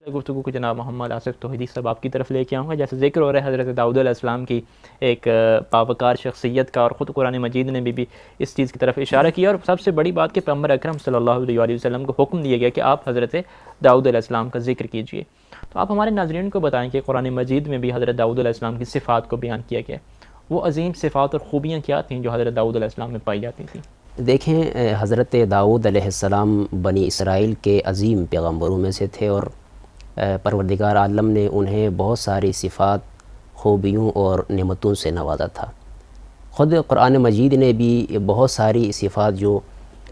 گفتگو کو جناب محمد آصف توحیدی صاحب آپ کی طرف لے کے آؤں گا. جیسے ذکر ہو رہا ہے حضرت داؤد علیہ السلام کی ایک باوقار شخصیت کا، اور خود قرآن مجید نے بھی اس چیز کی طرف اشارہ کیا، اور سب سے بڑی بات کہ پیغمبر اکرم صلی اللہ علیہ وآلہ وسلم کو حکم دیا گیا کہ آپ حضرت داؤد علیہ السلام کا ذکر کیجئے. تو آپ ہمارے ناظرین کو بتائیں کہ قرآن مجید میں بھی حضرت داؤد علیہ السلام کی صفات کو بیان کیا گیا. وہ عظیم صفات اور خوبیاں کیا تھیں جو حضرت داؤد علیہ السلام میں پائی جاتی تھیں؟ دیکھیں، حضرت داؤد علیہ السلام بنی اسرائیل کے عظیم پیغمبروں میں سے تھے، اور پروردگار عالم نے انہیں بہت ساری صفات، خوبیوں اور نعمتوں سے نوازا تھا. خود قرآن مجید نے بھی بہت ساری صفات جو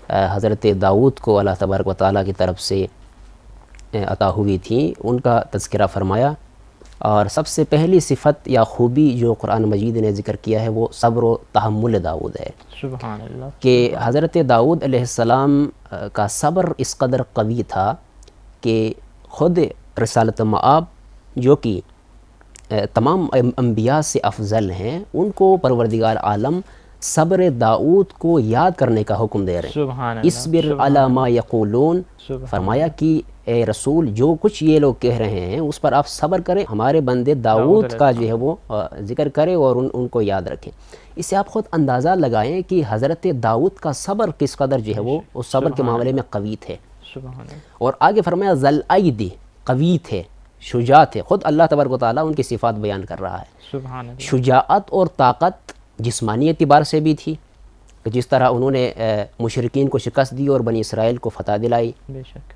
حضرت داؤد کو اللہ تبارک و تعالیٰ کی طرف سے عطا ہوئی تھیں ان کا تذکرہ فرمایا. اور سب سے پہلی صفت یا خوبی جو قرآن مجید نے ذکر کیا ہے وہ صبر و تحمل داؤد ہے. سبحان اللہ. کہ حضرت داؤد علیہ السلام کا صبر اس قدر قوی تھا کہ خود رسالت مآب جو کہ تمام انبیاء سے افضل ہیں، ان کو پروردگار عالم صبر داؤد کو یاد کرنے کا حکم دے رہے ہیں. سبحان اللہ. اصبر علی ما یقولون، فرمایا کہ اے رسول جو کچھ یہ لوگ کہہ رہے ہیں اس پر آپ صبر کریں، ہمارے بندے داؤد کا جو ہے وہ ذکر کریں اور ان کو یاد رکھیں. اس سے آپ خود اندازہ لگائیں کہ حضرت داؤد کا صبر کس قدر جو ہے وہ اس صبر کے معاملے میں قوی تھے. اور آگے فرمایا ذل ایدی، قوی تھے، شجاع تھے. خود اللہ تبارک و تعالیٰ ان کی صفات بیان کر رہا ہے. شجاعت اور طاقت جسمانی اعتبار سے بھی تھی کہ جس طرح انہوں نے مشرکین کو شکست دی اور بنی اسرائیل کو فتح دلائی. بے شک.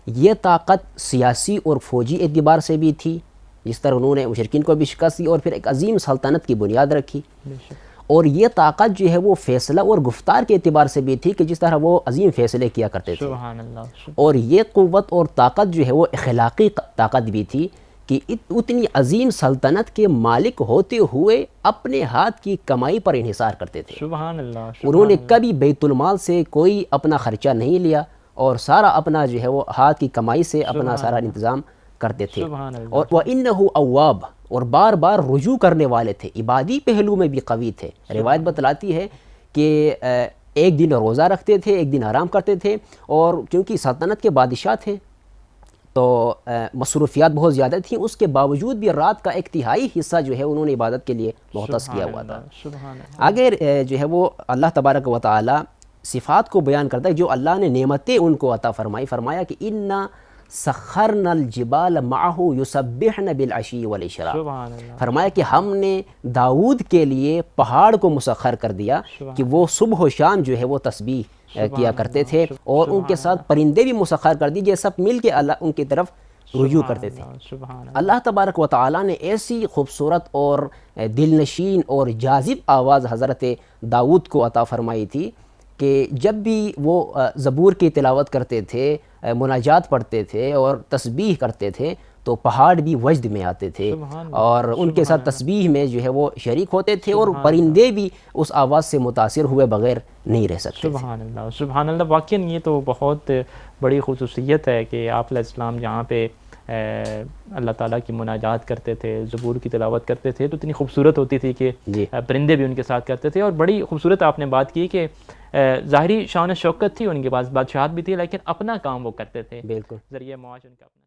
یہ طاقت سیاسی اور فوجی اعتبار سے بھی تھی، جس طرح انہوں نے مشرکین کو بھی شکست دی اور پھر ایک عظیم سلطنت کی بنیاد رکھی. بے شک. اور یہ طاقت جو ہے وہ فیصلہ اور گفتار کے اعتبار سے بھی تھی کہ جس طرح وہ عظیم فیصلے کیا کرتے تھے. سبحان اللہ. اور یہ قوت اور طاقت جو ہے وہ اخلاقی طاقت بھی تھی کہ اتنی عظیم سلطنت کے مالک ہوتے ہوئے اپنے ہاتھ کی کمائی پر انحصار کرتے تھے. سبحان اللہ. انہوں نے کبھی بیت المال سے کوئی اپنا خرچہ نہیں لیا اور سارا اپنا جو ہے وہ ہاتھ کی کمائی سے اپنا سارا انتظام کرتے تھے. اور وَإِنَّهُ أَوَّابٌ، اور بار بار رجوع کرنے والے تھے، عبادی پہلو میں بھی قوی تھے. روایت بتلاتی ہے کہ ایک دن روزہ رکھتے تھے، ایک دن آرام کرتے تھے، اور چونکہ سلطنت کے بادشاہ تھے تو مصروفیات بہت زیادہ تھیں، اس کے باوجود بھی رات کا ایک تہائی حصہ جو ہے انہوں نے عبادت کے لیے مختص کیا ہوا تھا. آگے جو ہے وہ اللہ تبارک و تعالی صفات کو بیان کرتا ہے جو اللہ نے نعمتیں ان کو عطا فرمائی. فرمایا کہ اِنَّا سَخَّرْنَا الْجِبَالَ مَعَهُ يُسَبِّحْنَ بِالْعَشِيِّ وَالْإِشْرَاقِ. فرمایا کہ ہم نے داؤد کے لیے پہاڑ کو مسخر کر دیا کہ وہ صبح و شام جو ہے وہ تسبیح کیا کرتے تھے، اور ان کے ساتھ پرندے بھی مسخر کر دیجئے، سب مل کے اللہ ان کی طرف رجوع کرتے تھے. اللہ تبارک و تعالیٰ نے ایسی خوبصورت اور دلنشین اور جاذب آواز حضرت داؤد کو عطا فرمائی تھی کہ جب بھی وہ زبور کی تلاوت کرتے تھے، مناجات پڑھتے تھے اور تسبیح کرتے تھے تو پہاڑ بھی وجد میں آتے تھے اور ان کے ساتھ تسبیح میں جو ہے وہ شریک ہوتے تھے، اور پرندے بھی اس آواز سے متاثر ہوئے بغیر نہیں رہ سکتے. سبحان اللہ. سبحان اللہ. واقعاً یہ تو بہت بڑی خصوصیت ہے کہ آپ علیہ السلام جہاں پہ اللہ تعالیٰ کی مناجات کرتے تھے، زبور کی تلاوت کرتے تھے، تو اتنی خوبصورت ہوتی تھی کہ پرندے بھی ان کے ساتھ کرتے تھے. اور بڑی خوبصورت آپ نے بات کی کہ ظاہری شان و شوکت تھی ان کے پاس، بادشاہت بھی تھی، لیکن اپنا کام وہ کرتے تھے. بالکل. ذریعہ معاش ان کا اپنا